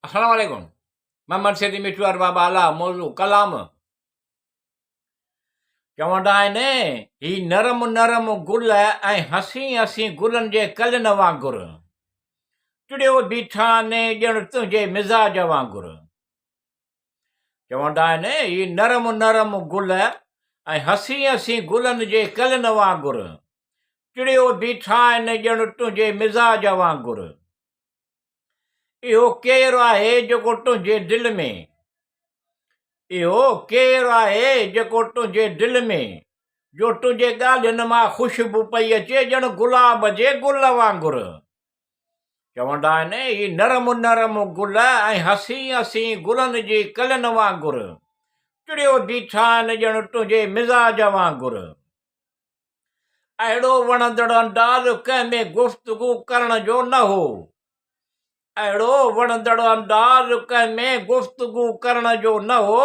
अस्सलाम वालेकुम। मोहम्मद सिद्दीक़ मिठवार बाबा अला मौजू क़लाम। चवंदा आहिनि ही नरम नरम गुल ऐं हसी हसी गुलनि जे कलिन वांगुर टिड़ियो बीठा ने ॼण तुंहिंजे मिज़ाज वांगुर। चवंदा आहिनि ही नरम नरम गुल ऐं हसी हसी गुलनि जे कलिन वांगुर टिड़ियो बीठा आहिनि ॼण तुंहिंजे मिज़ाज वांगुर। इहो केरु आहे जेको तुंहिंजे दिलि में, इहो केरु आहे जेको तुंहिंजे दिलि में, जो तुंहिंजे ॻाल्हियुनि मां ख़ुशबू पई अचे ॼण गुलाब जे गुल वांगुर। चवंदा आहिनि ही नरम नरम गुल ऐं हसी हसी गुलनि जी कलिन वांगुर टिड़ियो बीठा आहिनि ॼण तुंहिंजे मिज़ाज वांगुर। अहिड़ो वणंदड़ अंदाज़ कंहिं में गुफ़्तगू करण जो न हो, अहिड़ो वणंदड़ अंदाज़ कंहिं में गुफ़्तगू करण जो न हो।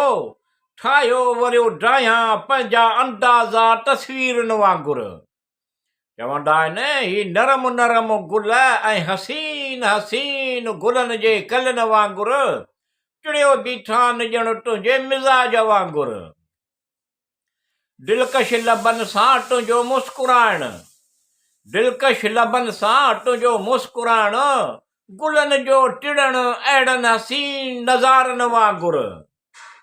ठाहियो वरियो ड्रायां पंहिंजा अंदाज़ा तस्वीरनि वांगुर। चवंदा आहिनि ही नरम नरम गुल ऐं हसीन हसीन गुलनि जे कलिन वांगुर टिड़ियो बीठा आहिनि ॼण तुंहिंजे मिज़ाज वांगुर। दिलकश लबनि सां तुंहिंजो मुस्कुराइण, दिलकश लबनि सां तुंहिंजो मुस्कुराइण गुलनि जो टिड़ण अहिड़नि हसीन नज़ारनि वांगुर।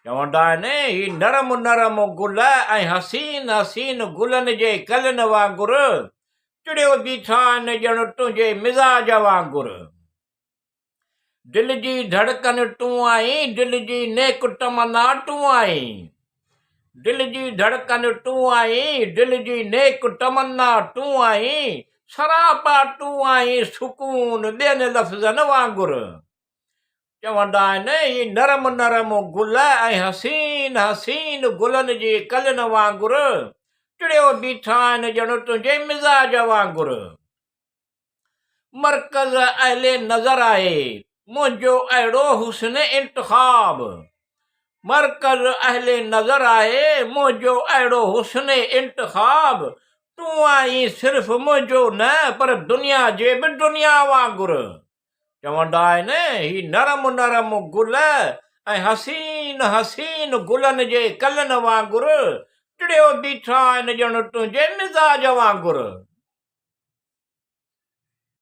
चवंदा आहिनि ही नरम नरम गुल ऐं हसीन हसीन गुलनि जे कलिन वांगुर टिड़ियो बीठा आहिनि ॼण तुंहिंजे मिज़ाज वांगुर। दिलि जी धड़कन तूं आहीं, दिलि जी नेक तमन्ना तूं आहीं, दिलि जी धड़कन तूं आहीं, दिलि जी नेक तमन्ना तूं आहीं, सरापा तूं आहीं सुकून ॿियनि लफ़्ज़नि वांगुर। चवंदा आहिनि ही नरम नरम गुल ऐं हसीन हसीन गुलनि जी कलिन वांगुर टिड़ियो बीठा आहिनि ॼण तुंहिंजे मिज़ाज वांगुर। मर्कज़ अहले नज़र आहे मुंहिंजो अहिड़ो हुस्न इंतख़ाब, मर्कज़ अहले नज़र आहे मुंहिंजो अहिड़ो हुस्न इंतख़ाब, तूं आहीं सिर्फ़ मुंहिंजो न पर दुनिया जे बि दुनिया वांगुर। चवंदा आहिनि ही नरम नरम गुल ऐं हसीन हसीन गुलनि जे कलिन वांगुर टिड़ियो बीठा आहिनि ॼण तुंहिंजे मिज़ाज वांगुर।